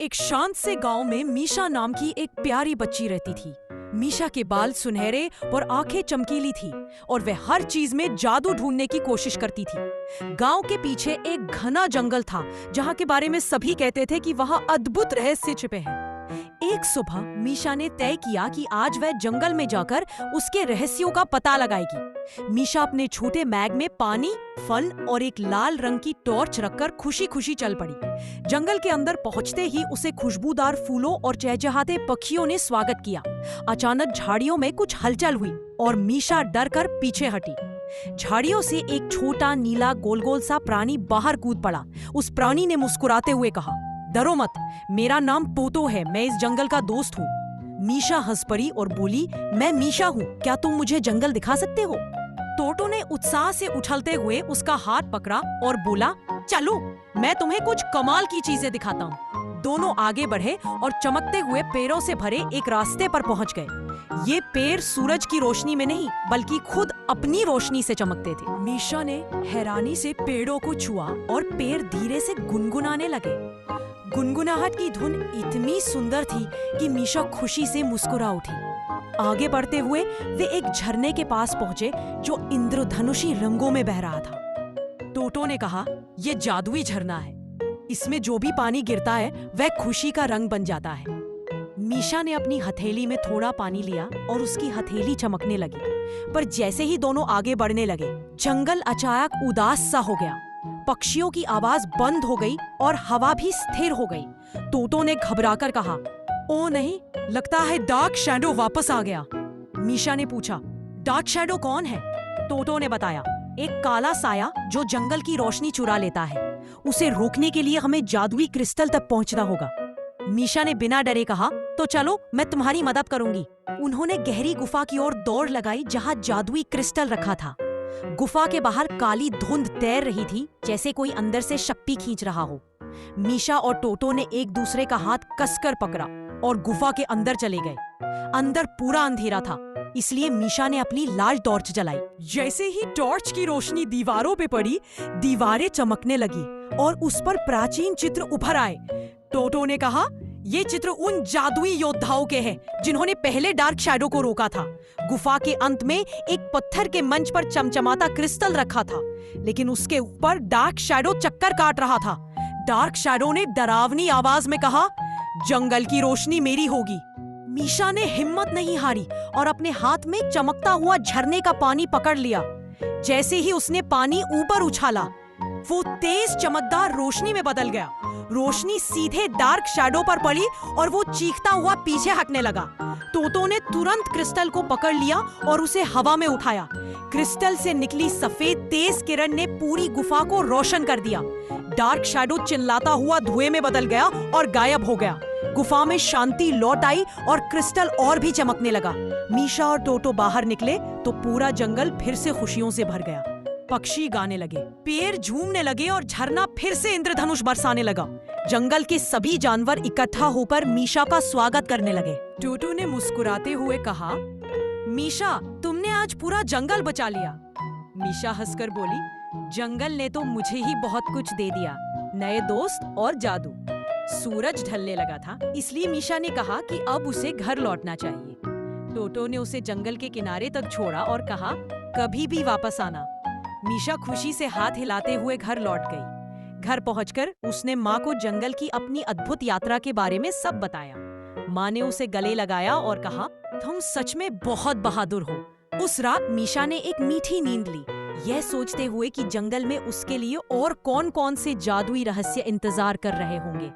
एक शांत से गांव में मीशा नाम की एक प्यारी बच्ची रहती थी। मीशा के बाल सुनहरे और आंखें चमकीली थी और वह हर चीज में जादू ढूंढने की कोशिश करती थी। गांव के पीछे एक घना जंगल था जहां के बारे में सभी कहते थे कि वहां अद्भुत रहस्य छिपे हैं। एक सुबह मीशा ने तय किया कि आज वह जंगल में जाकर उसके रहस्यों का पता लगाएगी। मीशा अपने छोटे बैग में पानी, फल और एक लाल रंग की टॉर्च रखकर खुशी खुशी चल पड़ी। जंगल के अंदर पहुंचते ही उसे खुशबूदार फूलों और चहचहाते पक्षियों ने स्वागत किया। अचानक झाड़ियों में कुछ हलचल हुई और मीशा डर कर पीछे हटी। झाड़ियों से एक छोटा नीला गोल गोल सा प्राणी बाहर कूद पड़ा। उस प्राणी ने मुस्कुराते हुए कहा, डरो मत, मेरा नाम टोटो है, मैं इस जंगल का दोस्त हूँ। मीशा हंस पड़ी और बोली, मैं मीशा हूँ, क्या तुम मुझे जंगल दिखा सकते हो? टोटो ने उत्साह से उछलते हुए उसका हाथ पकड़ा और बोला, चलो मैं तुम्हें कुछ कमाल की चीजें दिखाता हूँ। दोनों आगे बढ़े और चमकते हुए पेड़ों से भरे एक रास्ते पर पहुंच गए। ये पेड़ सूरज की रोशनी में नहीं बल्कि खुद अपनी रोशनी से चमकते थे। मीशा ने हैरानी से पेड़ों को छुआ और पेड़ धीरे से गुनगुनाने लगे। गुनगुनाहट की धुन इतनी सुंदर थी कि मीशा खुशी से मुस्कुरा उठी। आगे बढ़ते हुए वे एक झरने के पास पहुंचे जो इंद्रधनुषी रंगों में बह रहा था। टोटो ने कहा, यह जादुई झरना है, इसमें जो भी पानी गिरता है वह खुशी का रंग बन जाता है। मीशा ने अपनी हथेली में थोड़ा पानी लिया और उसकी हथेली चमकने लगी। पर जैसे ही दोनों आगे बढ़ने लगे, जंगल अचानक उदास सा हो गया। पक्षियों की आवाज बंद हो गई और हवा भी स्थिर हो गई। टोटो ने घबराकर कहा, ओ नहीं, लगता है डार्क शैडो वापस आ गया। मीशा ने पूछा, डार्क शैडो कौन है? टोटो ने बताया, एक काला साया जो जंगल की रोशनी चुरा लेता है। उसे रोकने के लिए हमें जादुई क्रिस्टल तक पहुंचना होगा। मीशा ने बिना डरे कहा, तो चलो मैं तुम्हारी मदद करूंगी। उन्होंने गहरी गुफा की ओर दौड़ लगाई जहां जादुई क्रिस्टल रखा था। गुफा के बाहर काली धुंध तैर रही थी, जैसे कोई अंदर से शक्ति खींच रहा हो। मीशा और टोटो ने एक दूसरे का हाथ कसकर पकड़ा और गुफा के अंदर चले गए। अंदर पूरा अंधेरा था, इसलिए मीशा ने अपनी लाल टॉर्च जलाई। जैसे ही टॉर्च की रोशनी दीवारों पे पड़ी, दीवारें चमकने लगी और उस पर प्राचीन चित्र उभर आए। टोटो ने कहा, ये चित्र उन जादुई योद्धाओं के हैं जिन्होंने पहले डार्क शैडो को रोका था। गुफा के अंत में एक पत्थर के मंच पर चमचमाता क्रिस्टल रखा था, लेकिन उसके ऊपर डार्क शैडो चक्कर काट रहा था। डार्क शैडो ने डरावनी आवाज में कहा, जंगल की रोशनी मेरी होगी। मीशा ने हिम्मत नहीं हारी और अपने हाथ में चमकता हुआ झरने का पानी पकड़ लिया। जैसे ही उसने पानी ऊपर उछाला, वो तेज चमकदार रोशनी में बदल गया। रोशनी सीधे डार्क शैडो पर पड़ी और वो चीखता हुआ पीछे हटने लगा। टोटो ने तुरंत क्रिस्टल को पकड़ लिया और उसे हवा में उठाया। क्रिस्टल से निकली सफेद तेज किरण ने पूरी गुफा को रोशन कर दिया। डार्क शैडो चिल्लाता हुआ धुएं में बदल गया और गायब हो गया। गुफा में शांति लौट आई और क्रिस्टल और भी चमकने लगा। मीशा और टोटो बाहर निकले तो पूरा जंगल फिर से खुशियों से भर गया। पक्षी गाने लगे, पेड़ झूमने लगे और झरना फिर से इंद्रधनुष बरसाने लगा। जंगल के सभी जानवर इकट्ठा होकर मीशा का स्वागत करने लगे। टोटो ने मुस्कुराते हुए कहा, मीशा, तुमने आज पूरा जंगल बचा लिया। मीशा हंसकर बोली, जंगल ने तो मुझे ही बहुत कुछ दे दिया, नए दोस्त और जादू। सूरज ढलने लगा था, इसलिए मीशा ने कहा कि अब उसे घर लौटना चाहिए। टोटो ने उसे जंगल के किनारे तक छोड़ा और कहा, कभी भी वापस आना। मीशा खुशी से हाथ हिलाते हुए घर लौट गई। घर पहुंचकर उसने माँ को जंगल की अपनी अद्भुत यात्रा के बारे में सब बताया। माँ ने उसे गले लगाया और कहा, तुम सच में बहुत बहादुर हो। उस रात मीशा ने एक मीठी नींद ली, यह सोचते हुए कि जंगल में उसके लिए और कौन-कौन से जादुई रहस्य इंतजार कर रहे होंगे।